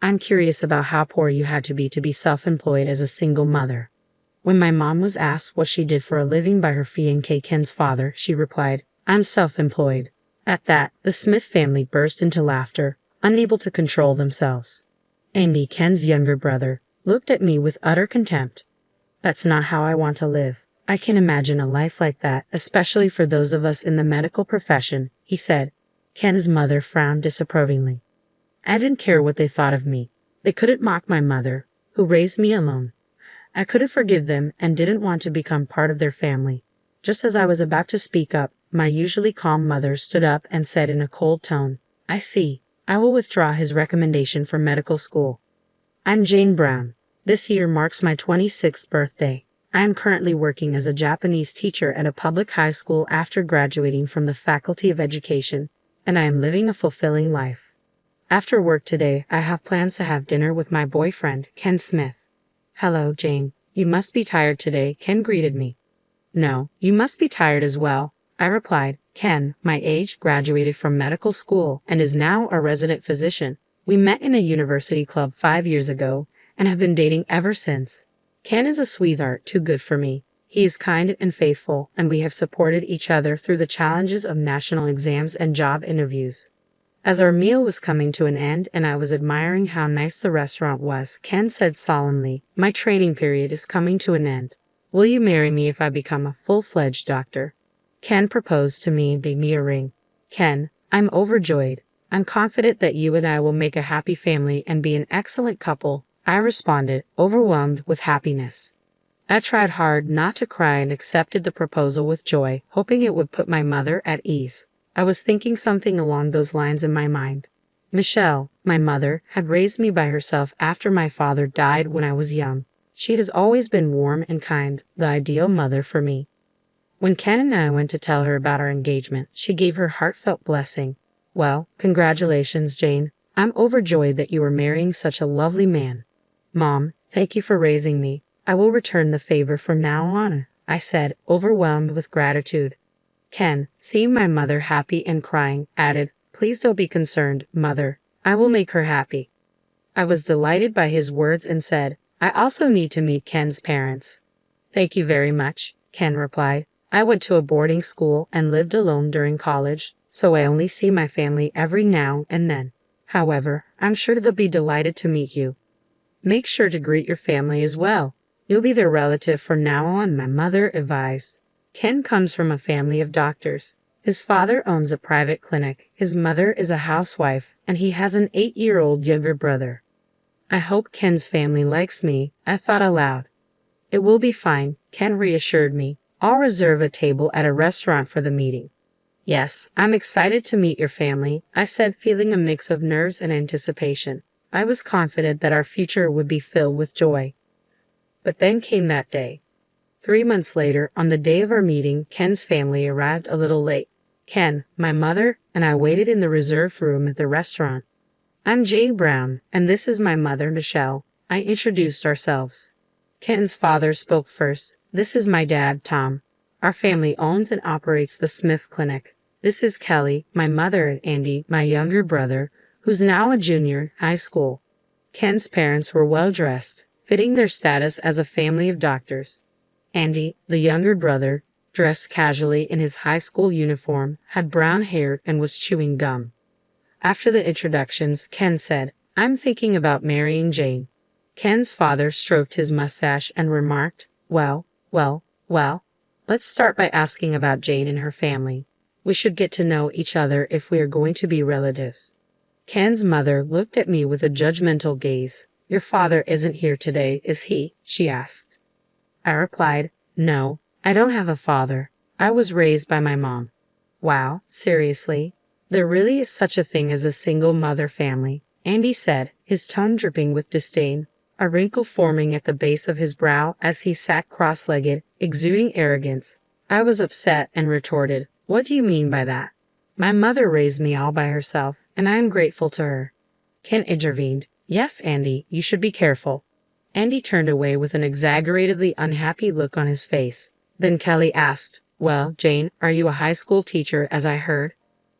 I'm curious about how poor you had to be self-employed as a single mother. When my mom was asked what she did for a living by her fiancé Ken's father, she replied, I'm self-employed. At that, the Smith family burst into laughter, unable to control themselves. Andy, Ken's younger brother, looked at me with utter contempt. That's not how I want to live. I can imagine a life like that, especially for those of us in the medical profession, he said. Ken's mother frowned disapprovingly. I didn't care what they thought of me. They couldn't mock my mother, who raised me alone. I couldn't forgive them and didn't want to become part of their family. Just as I was about to speak up, my usually calm mother stood up and said in a cold tone, I see. I will withdraw his recommendation for medical school. I'm Jane Brown. This year marks my 26th birthday. I am currently working as a Japanese teacher at a public high school after graduating from the Faculty of Education, and I am living a fulfilling life. After work today, I have plans to have dinner with my boyfriend, Ken Smith. Hello, Jane. You must be tired today, Ken greeted me. No, you must be tired as well, I replied. Ken, my age, graduated from medical school and is now a resident physician. We met in a university club 5 years ago and have been dating ever since. Ken is a sweetheart, too good for me. He is kind and faithful, and we have supported each other through the challenges of national exams and job interviews. As our meal was coming to an end and I was admiring how nice the restaurant was, Ken said solemnly, my training period is coming to an end. Will you marry me if I become a full-fledged doctor? Ken proposed to me and gave me a ring. Ken, I'm overjoyed. I'm confident that you and I will make a happy family and be an excellent couple, I responded, overwhelmed with happiness. I tried hard not to cry and accepted the proposal with joy, hoping it would put my mother at ease. I was thinking something along those lines in my mind. Michelle, my mother, had raised me by herself after my father died when I was young. She has always been warm and kind, the ideal mother for me. When Ken and I went to tell her about our engagement, she gave her heartfelt blessing. Well, congratulations, Jane. I'm overjoyed that you are marrying such a lovely man. Mom, thank you for raising me. I will return the favor from now on, I said, overwhelmed with gratitude. Ken, seeing my mother happy and crying, added, Please don't be concerned, Mother. I will make her happy. I was delighted by his words and said, I also need to meet Ken's parents. Thank you very much, Ken replied. I went to a boarding school and lived alone during college, so I only see my family every now and then. However, I'm sure they'll be delighted to meet you. Make sure to greet your family as well. You'll be their relative from now on, my mother advised. Ken comes from a family of doctors. His father owns a private clinic, his mother is a housewife, and he has an 8-year-old younger brother. I hope Ken's family likes me, I thought aloud. It will be fine, Ken reassured me. I'll reserve a table at a restaurant for the meeting. Yes, I'm excited to meet your family, I said, feeling a mix of nerves and anticipation. I was confident that our future would be filled with joy. But then came that day. 3 months later, on the day of our meeting, Ken's family arrived a little late. Ken, my mother, and I waited in the reserved room at the restaurant. I'm Jane Brown, and this is my mother, Michelle. I introduced ourselves. Ken's father spoke first. This is my dad, Tom. Our family owns and operates the Smith Clinic. This is Kelly, my mother, and Andy, my younger brother, who's now a junior in high school. Ken's parents were well-dressed, fitting their status as a family of doctors. Andy, the younger brother, dressed casually in his high school uniform, had brown hair and was chewing gum. After the introductions, Ken said, I'm thinking about marrying Jane. Ken's father stroked his mustache and remarked, Well, let's start by asking about Jane and her family. We should get to know each other if we are going to be relatives. Ken's mother looked at me with a judgmental gaze. Your father isn't here today, is he? She asked. I replied, No, I don't have a father. I was raised by my mom. Wow, seriously? There really is such a thing as a single mother family, Andy said, his tone dripping with disdain, a wrinkle forming at the base of his brow as he sat cross-legged, exuding arrogance. I was upset and retorted, What do you mean by that? My mother raised me all by herself, and I am grateful to her. Ken intervened. Yes, Andy, you should be careful. Andy turned away with an exaggeratedly unhappy look on his face. Then Kelly asked, Well, Jane, are you a high school teacher, as I heard?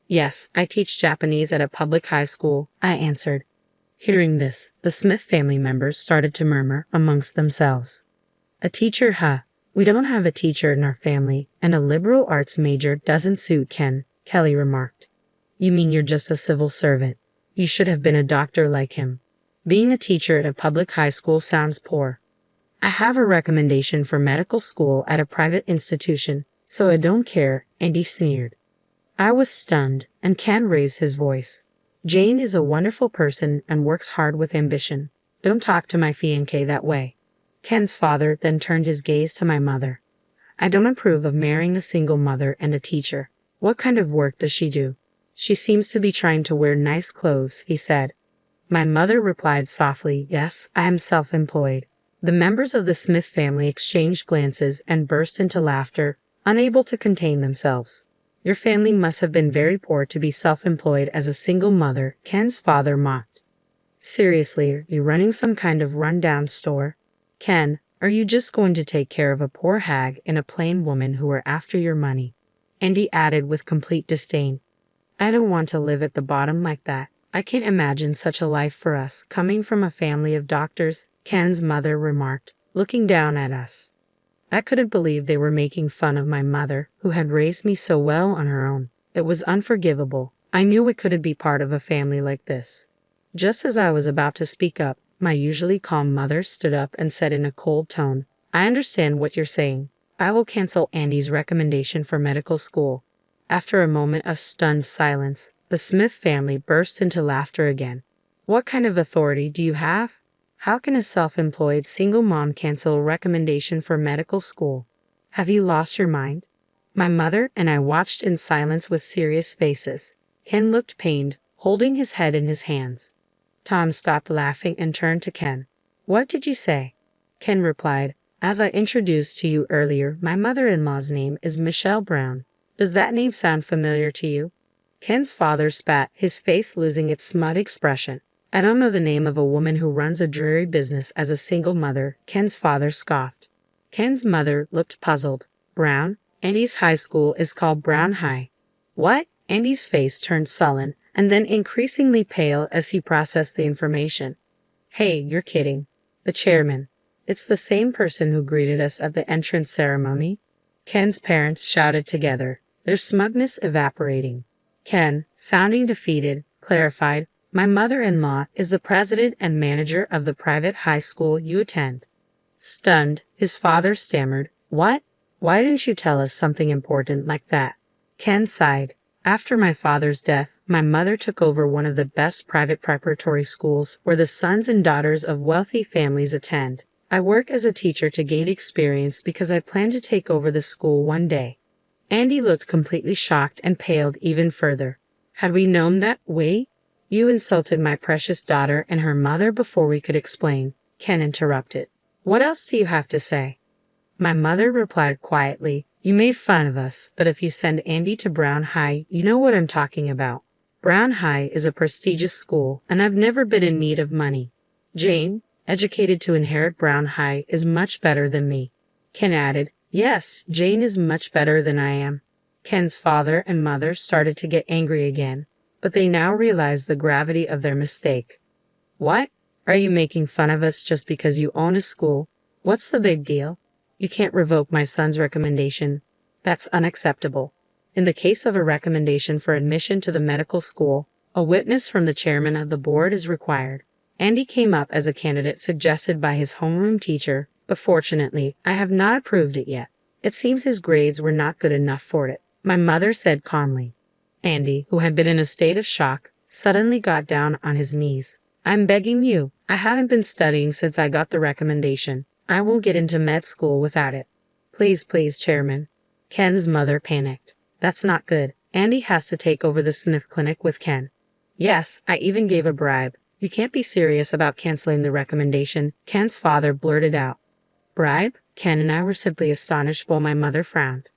Yes, I teach Japanese at a public high school, I answered. Hearing this, the Smith family members started to murmur amongst themselves. A teacher, huh? We don't have a teacher in our family, and a liberal arts major doesn't suit Ken, Kelly remarked. You mean you're just a civil servant? You should have been a doctor like him. Being a teacher at a public high school sounds poor. I have a recommendation for medical school at a private institution, so I don't care, Andy sneered. I was stunned, and Ken raised his voice. Jane is a wonderful person and works hard with ambition. Don't talk to my fiancé that way. Ken's father then turned his gaze to my mother. I don't approve of marrying a single mother and a teacher. What kind of work does she do? She seems to be trying to wear nice clothes, he said. My mother replied softly, yes, I am self-employed. The members of the Smith family exchanged glances and burst into laughter, unable to contain themselves. Your family must have been very poor to be self-employed as a single mother, Ken's father mocked. Seriously, are you running some kind of run-down store? Ken, are you just going to take care of a poor hag and a plain woman who are after your money? Andy added with complete disdain. I don't want to live at the bottom like that. I can't imagine such a life for us, coming from a family of doctors, Ken's mother remarked, looking down at us. I couldn't believe they were making fun of my mother, who had raised me so well on her own. It was unforgivable. I knew we couldn't be part of a family like this. Just as I was about to speak up, my usually calm mother stood up and said in a cold tone, I understand what you're saying. I will cancel Andy's recommendation for medical school. After a moment of stunned silence, the Smith family burst into laughter again. What kind of authority do you have? How can a self-employed single mom cancel a recommendation for medical school? Have you lost your mind? My mother and I watched in silence with serious faces. Ken looked pained, holding his head in his hands. Tom stopped laughing and turned to Ken. What did you say? Ken replied, as I introduced to you earlier, my mother-in-law's name is Michelle Brown. Does that name sound familiar to you? Ken's father spat, his face losing its smug expression. I don't know the name of a woman who runs a dreary business as a single mother, Ken's father scoffed. Ken's mother looked puzzled. Brown? Andy's high school is called Brown High. What? Andy's face turned sullen, and then increasingly pale as he processed the information. Hey, you're kidding. The chairman. It's the same person who greeted us at the entrance ceremony. Ken's parents shouted together, their smugness evaporating. Ken, sounding defeated, clarified, my mother-in-law is the president and manager of the private high school you attend. Stunned, his father stammered, What? Why didn't you tell us something important like that? Ken sighed. After my father's death, my mother took over one of the best private preparatory schools where the sons and daughters of wealthy families attend. I work as a teacher to gain experience because I plan to take over the school one day. Andy looked completely shocked and paled even further. Had we known that way? You insulted my precious daughter and her mother before we could explain, Ken interrupted. What else do you have to say? My mother replied quietly, You made fun of us, but if you send Andy to Brown High, you know what I'm talking about. Brown High is a prestigious school, and I've never been in need of money. Jane, educated to inherit Brown High, is much better than me. Ken added, Yes, Jane is much better than I am. Ken's father and mother started to get angry again, but they now realized the gravity of their mistake. What? Are you making fun of us just because you own a school? What's the big deal? You can't revoke my son's recommendation. That's unacceptable. In the case of a recommendation for admission to the medical school, a witness from the chairman of the board is required. Andy came up as a candidate suggested by his homeroom teacher, but fortunately, I have not approved it yet. It seems his grades were not good enough for it, my mother said calmly. Andy, who had been in a state of shock, suddenly got down on his knees. I'm begging you. I haven't been studying since I got the recommendation. I won't get into med school without it. Please, please, Chairman. Ken's mother panicked. That's not good. Andy has to take over the Smith Clinic with Ken. Yes, I even gave a bribe. You can't be serious about canceling the recommendation, Ken's father blurted out. Bribe? Ken and I were simply astonished while my mother frowned.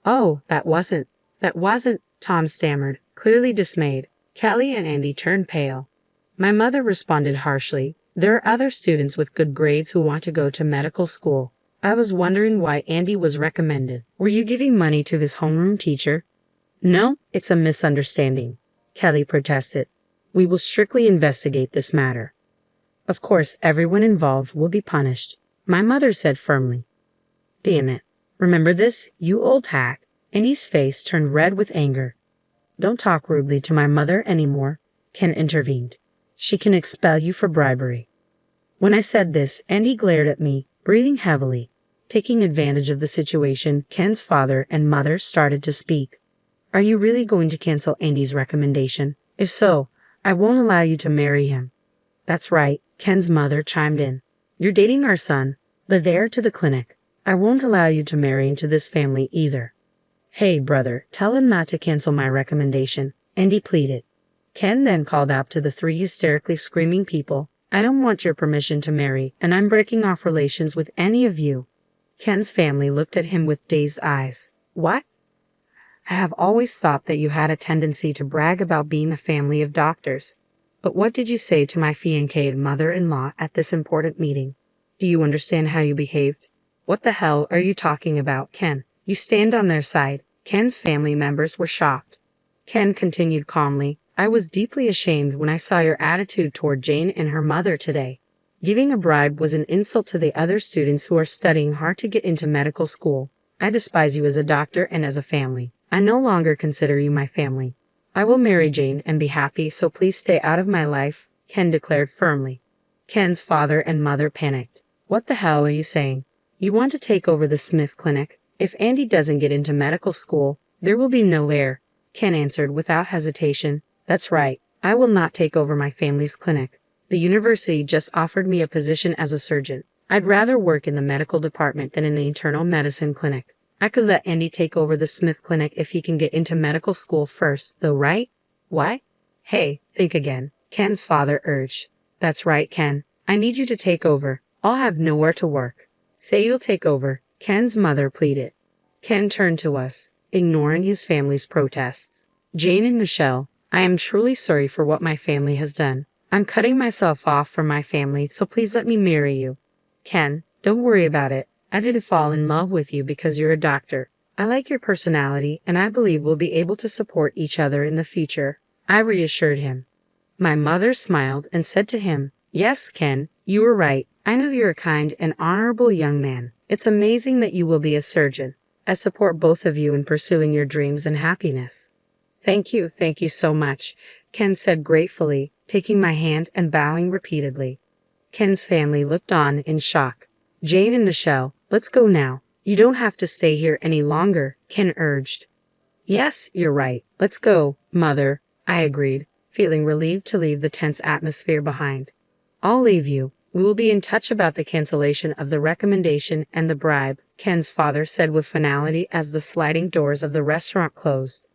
Oh, that wasn't, Tom stammered, clearly dismayed. Kelly and Andy turned pale. My mother responded harshly, There are other students with good grades who want to go to medical school. I was wondering why Andy was recommended. Were you giving money to his homeroom teacher? No, it's a misunderstanding, Kelly protested. We will strictly investigate this matter. Of course, everyone involved will be punished, my mother said firmly. Damn it. Remember this, you old hack? Andy's face turned red with anger. Don't talk rudely to my mother anymore, Ken intervened. She can expel you for bribery. When I said this, Andy glared at me, breathing heavily. Taking advantage of the situation, Ken's father and mother started to speak. Are you really going to cancel Andy's recommendation? If so, I won't allow you to marry him. That's right, Ken's mother chimed in. You're dating our son, the heir to the clinic. I won't allow you to marry into this family either. Hey, brother, tell him not to cancel my recommendation, Andy pleaded. Ken then called out to the three hysterically screaming people, I don't want your permission to marry, and I'm breaking off relations with any of you. Ken's family looked at him with dazed eyes. What? I have always thought that you had a tendency to brag about being a family of doctors. But what did you say to my fiancéed mother-in-law at this important meeting? Do you understand how you behaved? What the hell are you talking about, Ken? You stand on their side. Ken's family members were shocked. Ken continued calmly, I was deeply ashamed when I saw your attitude toward Jane and her mother today. Giving a bribe was an insult to the other students who are studying hard to get into medical school. I despise you as a doctor and as a family. I no longer consider you my family. I will marry Jane and be happy, so please stay out of my life, Ken declared firmly. Ken's father and mother panicked. What the hell are you saying? You want to take over the Smith Clinic? If Andy doesn't get into medical school, there will be no heir, Ken answered without hesitation. That's right, I will not take over my family's clinic. The university just offered me a position as a surgeon. I'd rather work in the medical department than in the internal medicine clinic. I could let Andy take over the Smith Clinic if he can get into medical school first, though, right? Why? Hey, think again, Ken's father urged. That's right, Ken. I need you to take over. I'll have nowhere to work. Say you'll take over, Ken's mother pleaded. Ken turned to us, ignoring his family's protests. Jane and Michelle, I am truly sorry for what my family has done. I'm cutting myself off from my family, so please let me marry you. Ken, don't worry about it. I didn't fall in love with you because you're a doctor. I like your personality, and I believe we'll be able to support each other in the future, I reassured him. My mother smiled and said to him, Yes, Ken, you were right. I know you're a kind and honorable young man. It's amazing that you will be a surgeon. I support both of you in pursuing your dreams and happiness. Thank you so much, Ken said gratefully, taking my hand and bowing repeatedly. Ken's family looked on in shock. Jane and Michelle, let's go now. You don't have to stay here any longer, Ken urged. Yes, you're right. Let's go, Mother, I agreed, feeling relieved to leave the tense atmosphere behind. I'll leave you. We will be in touch about the cancellation of the recommendation and the bribe, Ken's father said with finality as the sliding doors of the restaurant closed.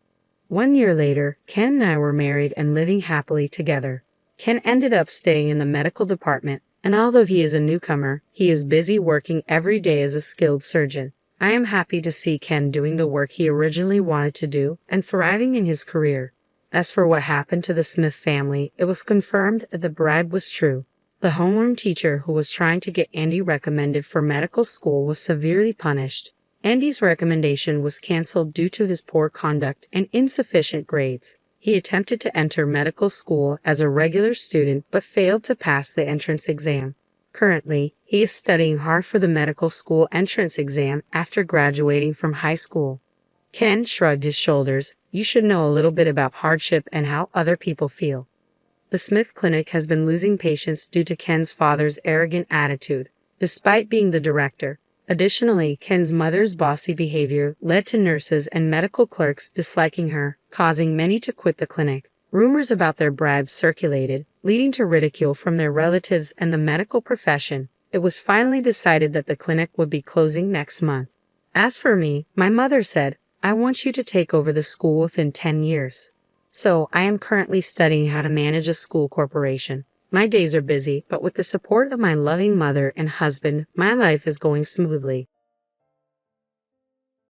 1 year later, Ken and I were married and living happily together. Ken ended up staying in the medical department, and although he is a newcomer, he is busy working every day as a skilled surgeon. I am happy to see Ken doing the work he originally wanted to do and thriving in his career. As for what happened to the Smith family, it was confirmed that the bribe was true. The homeroom teacher who was trying to get Andy recommended for medical school was severely punished. Andy's recommendation was canceled due to his poor conduct and insufficient grades. He attempted to enter medical school as a regular student but failed to pass the entrance exam. Currently, he is studying hard for the medical school entrance exam after graduating from high school. Ken shrugged his shoulders. You should know a little bit about hardship and how other people feel. The Smith Clinic has been losing patients due to Ken's father's arrogant attitude, despite being the director. Additionally, Ken's mother's bossy behavior led to nurses and medical clerks disliking her, causing many to quit the clinic. Rumors about their bribes circulated, leading to ridicule from their relatives and the medical profession. It was finally decided that the clinic would be closing next month. As for me, my mother said, I want you to take over the school within 10 years. So, I am currently studying how to manage a school corporation. My days are busy, but with the support of my loving mother and husband, my life is going smoothly.